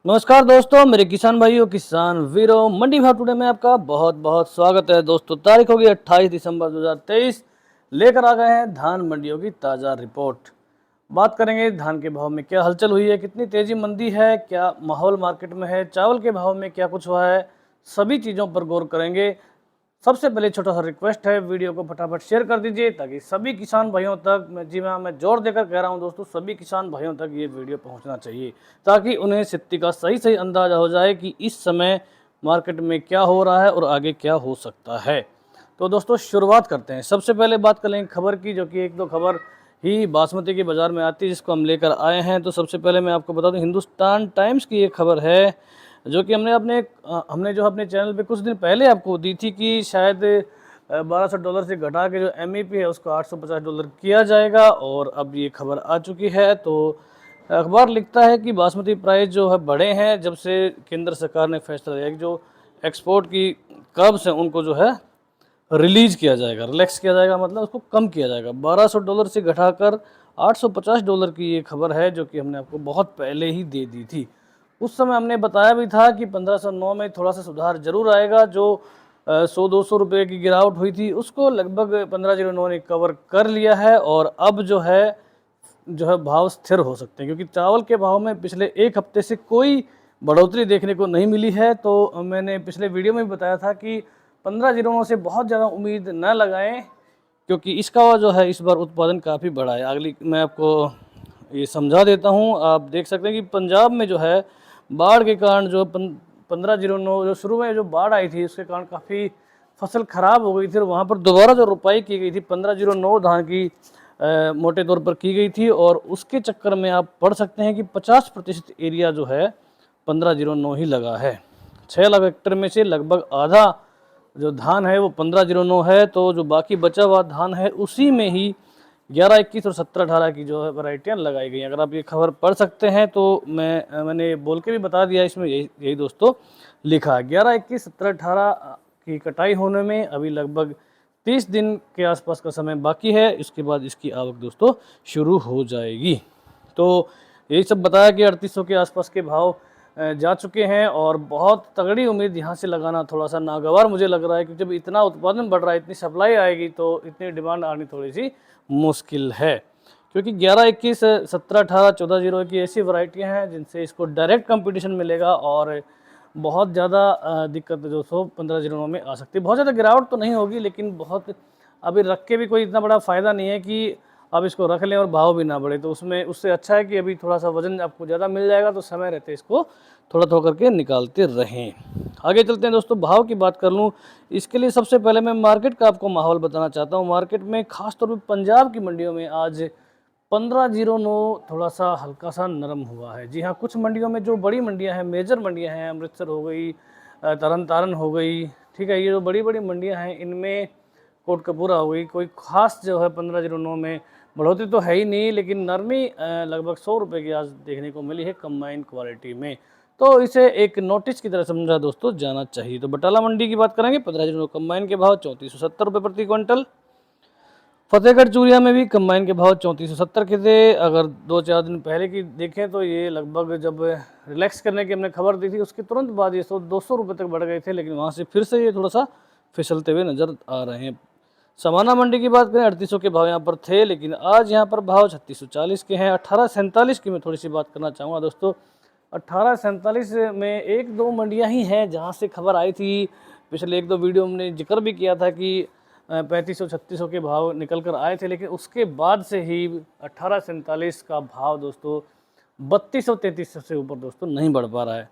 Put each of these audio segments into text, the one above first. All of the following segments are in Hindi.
नमस्कार दोस्तों, मेरे किसान भाइयों, किसान वीरों, मंडी भाव टुडे में आपका बहुत बहुत स्वागत है। दोस्तों, तारीख होगी 28 दिसंबर 2023। लेकर आ गए हैं धान मंडियों की ताज़ा रिपोर्ट। बात करेंगे धान के भाव में क्या हलचल हुई है, कितनी तेजी मंदी है, क्या माहौल मार्केट में है, चावल के भाव में क्या कुछ हुआ है, सभी चीज़ों पर गौर करेंगे। सबसे पहले छोटा सा रिक्वेस्ट है, वीडियो को फटाफट शेयर कर दीजिए ताकि सभी किसान भाइयों तक, मैं जोर देकर कह रहा हूं दोस्तों, सभी किसान भाइयों तक ये वीडियो पहुंचना चाहिए ताकि उन्हें स्थिति का सही सही अंदाजा हो जाए कि इस समय मार्केट में क्या हो रहा है और आगे क्या हो सकता है। तो दोस्तों शुरुआत करते हैं। सबसे पहले बात कर लेंगे खबर की, जो कि एक दो खबर ही बासमती के बाज़ार में आती है जिसको हम लेकर आए हैं। तो सबसे पहले मैं आपको बता दूं, हिंदुस्तान टाइम्स की एक खबर है जो कि हमने जो अपने चैनल पे कुछ दिन पहले आपको दी थी कि शायद $1200 से घटा के जो एमईपी है उसको $850 किया जाएगा, और अब ये खबर आ चुकी है। तो अखबार लिखता है कि बासमती प्राइस जो है बढ़े हैं जब से केंद्र सरकार ने फैसला लिया कि जो एक्सपोर्ट की कर्ब्स हैं उनको जो है रिलीज किया जाएगा, रिलैक्स किया जाएगा, मतलब उसको कम किया जाएगा। $1200 से घटाकर $850 की ये खबर है जो कि हमने आपको बहुत पहले ही दे दी थी। उस समय हमने बताया भी था कि 1509 में थोड़ा सा सुधार जरूर आएगा। जो 100-200 रुपये की गिरावट हुई थी उसको लगभग 1509 ने कवर कर लिया है, और अब जो है भाव स्थिर हो सकते हैं, क्योंकि चावल के भाव में पिछले एक हफ्ते से कोई बढ़ोतरी देखने को नहीं मिली है। तो मैंने पिछले वीडियो में भी बताया था कि 1509 से बहुत ज़्यादा उम्मीद न लगाएं, क्योंकि इसका जो है इस बार उत्पादन काफ़ी बढ़ा है। अगली मैं आपको ये समझा देता हूँ। आप देख सकते हैं कि पंजाब में जो है बाढ़ के कारण जो 1509 जो शुरू में जो बाढ़ आई थी उसके कारण काफ़ी फसल खराब हो गई थी, और वहाँ पर दोबारा जो रोपाई की गई थी 1509 धान की मोटे तौर पर की गई थी, और उसके चक्कर में आप पढ़ सकते हैं कि 50% एरिया जो है 1509 ही लगा है। 6 लाख हेक्टेयर में से लगभग आधा जो धान है वो 1509 है। तो जो बाकी बचा हुआ धान है उसी में ही 11, 21 और 17, 18 की जो है वैरायटियाँ लगाई गई। अगर आप ये खबर पढ़ सकते हैं तो मैंने बोल के भी बता दिया, इसमें यही दोस्तों लिखा है। 11, 21, 17, 18 की कटाई होने में अभी लगभग 30 दिन के आसपास का समय बाकी है। इसके बाद इसकी आवक दोस्तों शुरू हो जाएगी। तो यही सब बताया कि 3800 के आसपास के भाव जा चुके हैं, और बहुत तगड़ी उम्मीद यहाँ से लगाना थोड़ा सा नागवार मुझे लग रहा है, क्योंकि जब इतना उत्पादन बढ़ रहा है, इतनी सप्लाई आएगी तो इतनी डिमांड आनी थोड़ी सी मुश्किल है। क्योंकि 11, 21, 17, 18, 14, 0 की ऐसी वैरायटियाँ हैं जिनसे इसको डायरेक्ट कंपटीशन मिलेगा, और बहुत ज़्यादा दिक्कत जो 1509 में आ सकती है। बहुत ज़्यादा गिरावट तो नहीं होगी, लेकिन बहुत अभी रख के भी कोई इतना बड़ा फ़ायदा नहीं है कि आप इसको रख लें और भाव भी ना बढ़े। तो उससे अच्छा है कि अभी थोड़ा सा वजन आपको ज़्यादा मिल जाएगा, तो समय रहते इसको थोड़ा थोड़ा करके निकालते रहें। आगे चलते हैं दोस्तों, भाव की बात कर लूँ इसके लिए सबसे पहले मैं मार्केट का आपको माहौल बताना चाहता हूँ। मार्केट में खासतौर पर पंजाब की मंडियों में आज 1509 थोड़ा सा हल्का सा नरम हुआ है। जी हाँ, कुछ मंडियों में जो बड़ी मंडियां हैं, मेजर मंडियां हैं, अमृतसर हो गई, तरन तारण हो गई, ठीक है, ये जो बड़ी बड़ी मंडियां हैं इनमें कोटकपूरा हो गई, कोई खास जो है 1509 में बढ़ोतरी तो है ही नहीं, लेकिन नरमी लगभग 100 रुपये की आज देखने को मिली है कंबाइन क्वालिटी में। तो इसे एक नोटिस की तरह समझा दोस्तों जाना चाहिए। तो बटाला मंडी की बात करेंगे, 1509 कंबाइन के भाव 3470 रुपये प्रति क्विंटल। फतेहगढ़ चूरिया में भी कंबाइन के भाव 3470 के थे। अगर 2-4 दिन पहले की देखें तो ये लगभग जब रिलैक्स करने की हमने खबर दी थी उसके तुरंत बाद ये 100-200 रुपये तक बढ़ गए थे, लेकिन वहाँ से फिर से ये थोड़ा सा फिसलते हुए नजर आ रहे हैं। समाना मंडी की बात करें, 3800 के भाव यहाँ पर थे, लेकिन आज यहाँ पर भाव 3640 के हैं। 1847 की मैं थोड़ी सी बात करना चाहूँगा दोस्तों। 1847 में एक दो मंडियाँ ही हैं जहाँ से खबर आई थी, पिछले एक दो वीडियो हमने जिक्र भी किया था कि 3500-3600 के भाव निकल कर आए थे, लेकिन उसके बाद से ही 1847 का भाव दोस्तों 3200-3300 से ऊपर दोस्तों नहीं बढ़ पा रहा है।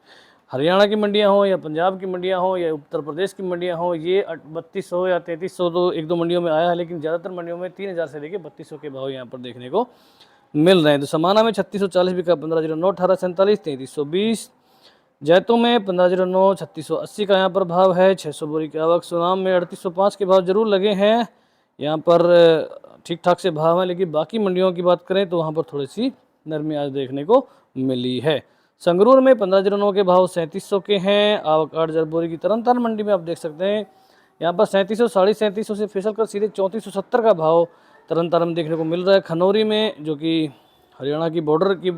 हरियाणा की मंडियां हो या पंजाब की मंडियां हो या उत्तर प्रदेश की मंडियां हो, ये 3200 या 3300 तो एक दो मंडियों में आया है, लेकिन ज़्यादातर मंडियों में 3000 से लेकर 3200 के भाव यहाँ पर देखने को मिल रहे हैं। तो समाना में 3640 बिका 1509, 1847, 3320। जैतों में 1509, 3680 का यहाँ पर भाव है। 600 बोरी की आवक। सुनाम में 3805 के भाव जरूर लगे हैं, यहाँ पर ठीक ठाक से भाव है, लेकिन बाकी मंडियों की बात करें तो वहाँ पर थोड़ी सी नरमी आज देखने को मिली है। संगरूर में 1509 के भाव 3700 के हैं। आवक 8000 बोरी की। तरन तारण मंडी में आप देख सकते हैं यहाँ पर 3700, 3750 से फिसल कर सीधे 3470 का भाव तरन तारण में देखने को मिल रहा है। खनौरी में, जो कि हरियाणा की बॉर्डर की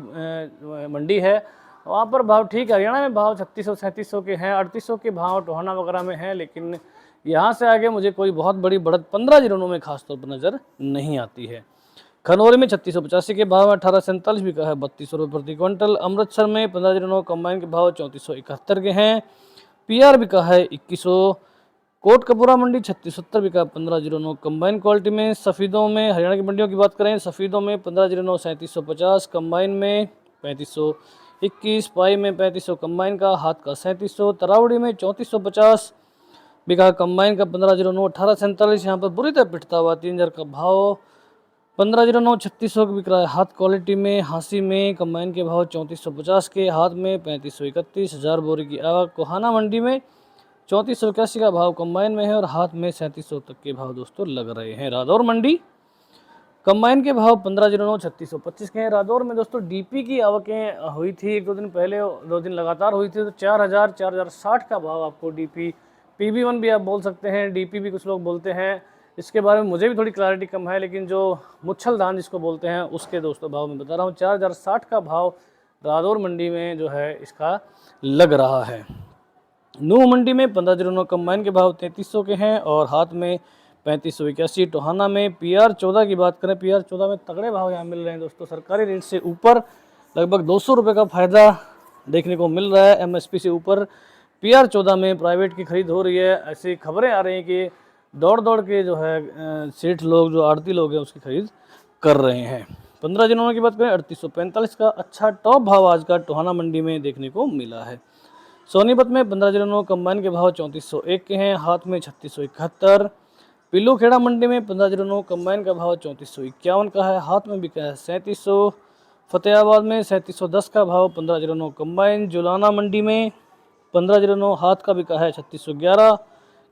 मंडी है, वहाँ पर भाव ठीक है। हरियाणा में भाव 3600-3700 के हैं, 3800 के भाव टोहाना वगैरह में हैं, लेकिन यहाँ से आगे मुझे कोई बहुत बड़ी बढ़त 15 जिलों में खासतौर पर नज़र नहीं आती है। खनौरी में 3685 के भाव 1847 बिका है 3200 रुपये प्रति क्विंटल। अमृतसर में 15 जिलों कंबाइन के भाव 3471 के हैं। पीआर बिका है 2100। कोटकपुरा मंडी 3670 बिका 15 जिलों कंबाइन क्वालिटी में। सफ़ीदों में हरियाणा की मंडियों की बात करें, सफ़ीदों में 15 जिलों 3750, कंबाइन में 3521, पाई में 3500 कंबाइन का, हाथ का 3700, तरावड़ी में 3450 बिका कंबाइन का 15 जिलों 1847। यहाँ पर बुरी तरह पिटता हुआ 3000 का भाव 15 3600 बिक रहा है हाथ क्वालिटी में। हांसी में कंबाइन के भाव 3450 के, हाथ में 3531, 1000 बोरी की आवक। कोहाना मंडी में 3481 का भाव कंबाइन में है और हाथ में 3700 तक के भाव दोस्तों लग रहे हैं। रादौर मंडी कंबाइन के भाव 15 जिलों 3625 के हैं। रादौर में दोस्तों डीपी की आवकें हुई थी एक दो दिन पहले, 2 दिन लगातार हुई थी, तो 4060 का भाव आपको डीपी, PB1 भी आप बोल सकते हैं, डीपी भी कुछ लोग बोलते हैं। इसके बारे में मुझे भी थोड़ी क्लैरिटी कम है, लेकिन जो मुच्छल धान जिसको बोलते हैं उसके दोस्तों भाव मैं बता रहा हूँ। 4060 का भाव रादौर मंडी में जो है इसका लग रहा है। नूह मंडी में 15 जिलों कंबाइन के भाव 3300 के हैं और हाथ में 3581। टोहाना में PR14 की बात करें, PR14 में तगड़े भाव यहाँ मिल रहे हैं दोस्तों, सरकारी रेट से ऊपर लगभग 200 रुपये का फ़ायदा देखने को मिल रहा है। MSP से ऊपर PR14 में प्राइवेट की खरीद हो रही है। ऐसी खबरें आ रही हैं कि दौड़ दौड़ के जो है सेठ लोग, जो आड़ती लोग हैं, उसकी खरीद कर रहे हैं। 15 जिलों की बात करें, 3845 का अच्छा टॉप भाव आज का टोहाना मंडी में देखने को मिला है। सोनीपत में 15 जिलों कंबाइन के भाव 3401 के हैं, हाथ में 3671। पिल्लू खेड़ा मंडी में 15 जिलों कंबाइन का भाव 3451 का है, हाथ में बिका है 3700। फतेहाबाद में 3710 का भाव 15 जिलों कंबाइन। जुलाना मंडी में 15 जिलों हाथ का बिका है 3611,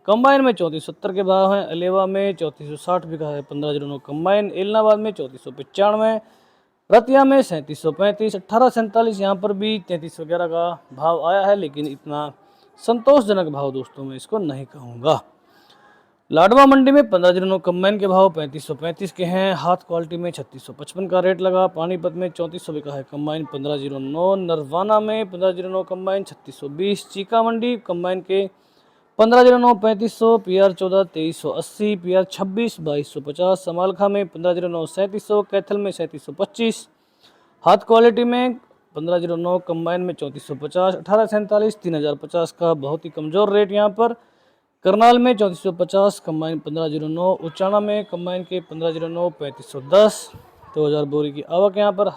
कंबाइन में 3470 के भाव हैं। अलेवा में 3460 बिका है 15 जिलों कंबाइन। एलनाबाद में 3495, रतिया में 3735, 1847 यहाँ पर भी 3311 का भाव आया है, लेकिन इतना संतोषजनक भाव दोस्तों मैं इसको नहीं कहूँगा। लाडवा मंडी में 15 जिलों कंबाइन के भाव 3535 के हैं, हाथ क्वालिटी में 3655 का रेट लगा। पानीपत में 3400 बिका है कंबाइन 1509। नरवाना में 15 जिलों कंबाइन 3620। चीका मंडी कंबाइन के 15 जिलों 3500, PR14 2380, PR26 2250। समालखा में 15 जिलों 3700, कैथल में 3725। हाथ क्वालिटी में 15 जिलों कंबाइन में 3450, 1847 3050 का बहुत ही कमज़ोर रेट यहाँ पर। करनाल में 3450 कंबाइन 15 जिलों। उचाना में कंबाइन के 15 जिलों 3510, 2000 बोरी की आवक यहाँ पर।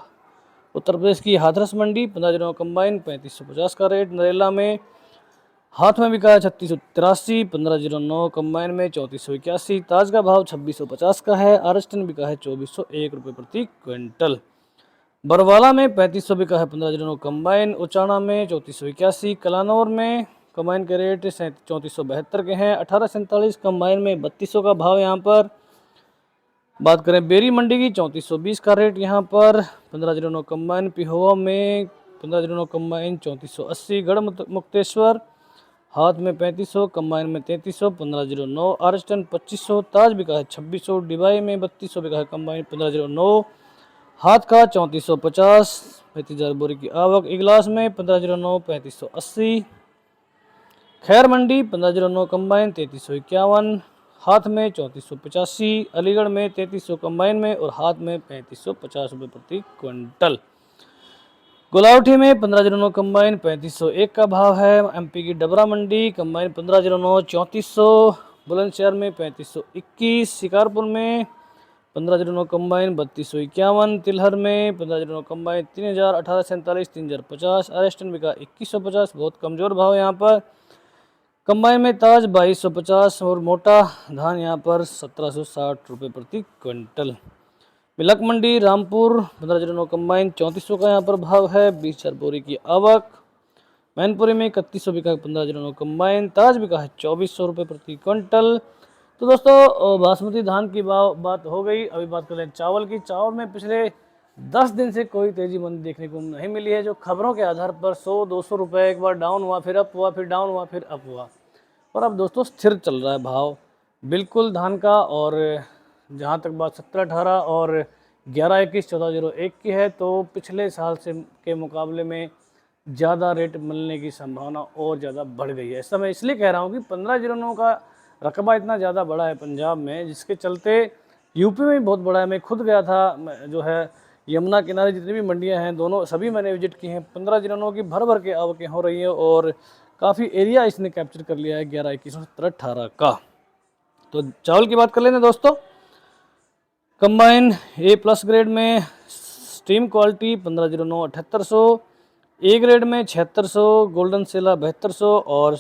उत्तर प्रदेश की हाथरस मंडी 15 जिलों कंबाइन 3550 का रेट। नरेला में हाथ में बिका है 3683, 15 जिलों कंबाइन में 3481। ताज का भाव 2650 का है। आरस्टन बिका है 2401 रुपये प्रति क्विंटल। बरवाला में 3500 बिका है 15 जिलों कंबाइन। उचाना में 3481। कलानौर में कंबाइन के रेट 3472 के हैं। 1847 कंबाइन में 3200 का भाव यहाँ पर। बात करें बेरी मंडी की, 3420 का रेट यहाँ पर 15 जिलों कंबाइन। पिहोवा में 15 जिलों कंबाइन 3480। गढ़ मुक्तेश्वर हाथ में 3500, कंबाइन में 3300, 15 जिलों। आरस्टन 2500, ताज बिका है 2600। डिबाई में 3200 बिका है कंबाइन 15 जिलों। हाथ का 3450, 35,000 बोरी की आवक। इगलास में 15 जिलों 3580। खैर मंडी 15 जिलों कंबाइन 3351, हाथ में 3485। अलीगढ़ में 3300 कंबाइन में और हाथ में 3550 रुपये प्रति क्विंटल। गुलावटी में 15 जिलों कंबाइन 3501 का भाव है। MP की डबरा मंडी कंबाइन 15 जिलों 3400। बुलंदशहर में 3521। शिकारपुर में 15 जिलों कंबाइन 3251। तिलहर में 15 जिलों कंबाइन 3000, 1847 3050। अरेस्टन बिका 2150, बहुत कमज़ोर भाव यहाँ पर। कंबाइन में ताज 2250 और मोटा धान यहाँ पर 1760 रुपये प्रति क्विंटल। मिलक मंडी रामपुर 15 जिलों कंबाइन 3400 का यहाँ पर भाव है। 20,000 बोरी की आवक। मैनपुरी में 3100 बिका है 15 जिलों कंबाइन। ताज बिका है 2400 रुपये प्रति क्विंटल। तो दोस्तों बासमती धान की बात हो गई। अभी बात कर लें चावल की। चावल में पिछले 10 दिन से कोई तेजी मंदी देखने को नहीं मिली है। जो खबरों के आधार पर 100-200 रुपये एक बार डाउन हुआ, फिर अप हुआ, फिर डाउन हुआ, फिर अप हुआ, और अब दोस्तों स्थिर चल रहा है भाव बिल्कुल धान का। और जहाँ तक बात 17-18 और 11-21 14-01 की है, तो पिछले साल से के मुकाबले में ज़्यादा रेट मिलने की संभावना और ज़्यादा बढ़ गई है। ऐसा मैं इसलिए कह रहा हूँ कि 1509 का रकबा इतना ज़्यादा बड़ा है पंजाब में, जिसके चलते यूपी में भी बहुत बड़ा है। मैं खुद गया था, जो है यमुना किनारे जितनी भी मंडियां हैं दोनों सभी मैंने विजिट की हैं। 1509 की भर भर के आवकें हो रही हैं और काफ़ी एरिया इसने कैप्चर कर लिया है 11, 21, 17, 18 का। तो चावल की बात कर लेते हैं दोस्तों। कंबाइन ए प्लस ग्रेड में स्टीम क्वालिटी 1509 7800, ए ग्रेड में 7600, गोल्डन सेला 7200 और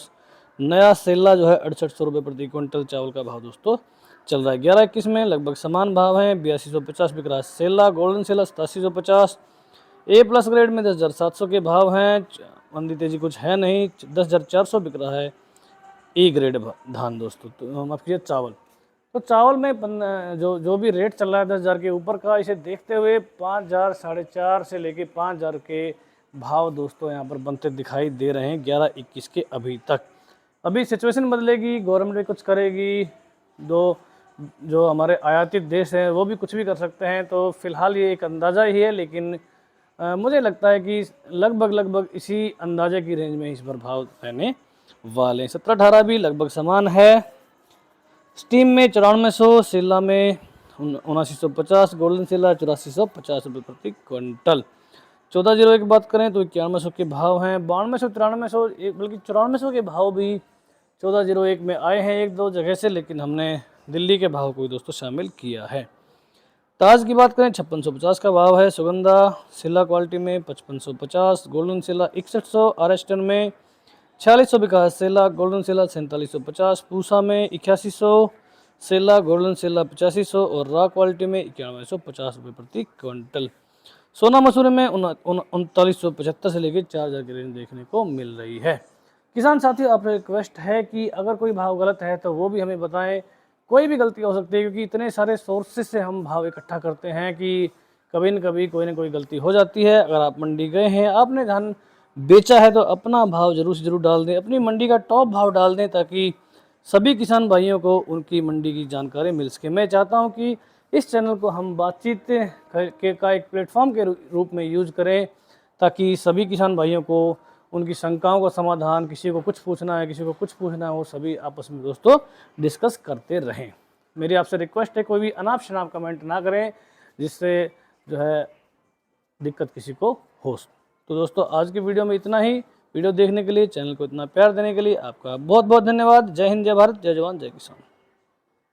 नया सेला जो है 6800 रुपये प्रति क्विंटल चावल का भाव दोस्तों चल रहा है। 11-21 में लगभग समान भाव हैं। 8250 बिक रहा है सेला, गोल्डन सेला 8750, ए प्लस ग्रेड में 10,700 के भाव हैं। मंदी तेजी कुछ है नहीं। 10,400 बिक रहा है ए ग्रेड धान दोस्तों। तो माफ कीजिए चावल। तो चावल में जो भी रेट चल रहा है 10,000 के ऊपर का, इसे देखते हुए 5,000, 4,500 से लेके 5,000 के भाव दोस्तों यहाँ पर बनते दिखाई दे रहे हैं 11-21 के अभी तक। अभी सिचुएशन बदलेगी, गवर्नमेंट भी कुछ करेगी, जो हमारे आयातित देश हैं वो भी कुछ भी कर सकते हैं। तो फिलहाल ये एक अंदाज़ा ही है, लेकिन मुझे लगता है कि लगभग इसी अंदाजे की रेंज में इस बार भाव रहने वाले हैं। 17-18 भी लगभग समान है। स्टीम में 9400, सेला में 7950, गोल्डन सेला 8450 रुपये प्रति क्विंटल। 1401 की बात करें तो 9100 के भाव हैं। 9200, 9300, बल्कि 9400 के भाव भी 1401 में आए हैं एक दो जगह से, लेकिन हमने दिल्ली के भाव को भी दोस्तों शामिल किया है। ताज की बात करें 5650 का भाव है। सुगंधा सेला क्वालिटी में 5550, गोल्डन सेला 6100, आरएसटन में 4600 बिका है सेला, गोल्डन सेला 4750, पूसा में 8100, सेला गोल्डन सेला 8500 और रॉ क्वालिटी में 9150 रुपये प्रति क्विंटल। सोना मसूरी में 3975 से लेकर 4,000 की रेंज देखने को मिल रही है। किसान साथियों, आपसे रिक्वेस्ट है कि अगर कोई भाव गलत है तो वो भी हमें बताएं। कोई भी गलती हो सकती है, क्योंकि इतने सारे सोर्सेज से हम भाव इकट्ठा करते हैं कि कभी न कभी कोई ना कोई गलती हो जाती है। अगर आप मंडी गए हैं, आपने धान बेचा है, तो अपना भाव जरूर से जरूर डाल दें, अपनी मंडी का टॉप भाव डाल दें, ताकि सभी किसान भाइयों को उनकी मंडी की जानकारी मिल सके। मैं चाहता हूं कि इस चैनल को हम बातचीत का एक प्लेटफॉर्म के रूप में यूज करें, ताकि सभी किसान भाइयों को उनकी शंकाओं का समाधान, किसी को कुछ पूछना है, किसी को कुछ पूछना है, वो सभी आपस में दोस्तों डिस्कस करते रहें। मेरी आपसे रिक्वेस्ट है, कोई भी अनाप शनाप कमेंट ना करें, जिससे जो है दिक्कत किसी को हो। तो दोस्तों आज की वीडियो में इतना ही। वीडियो देखने के लिए, चैनल को इतना प्यार देने के लिए आपका बहुत बहुत धन्यवाद। जय हिंद, जय भारत, जय जवान, जय किसान।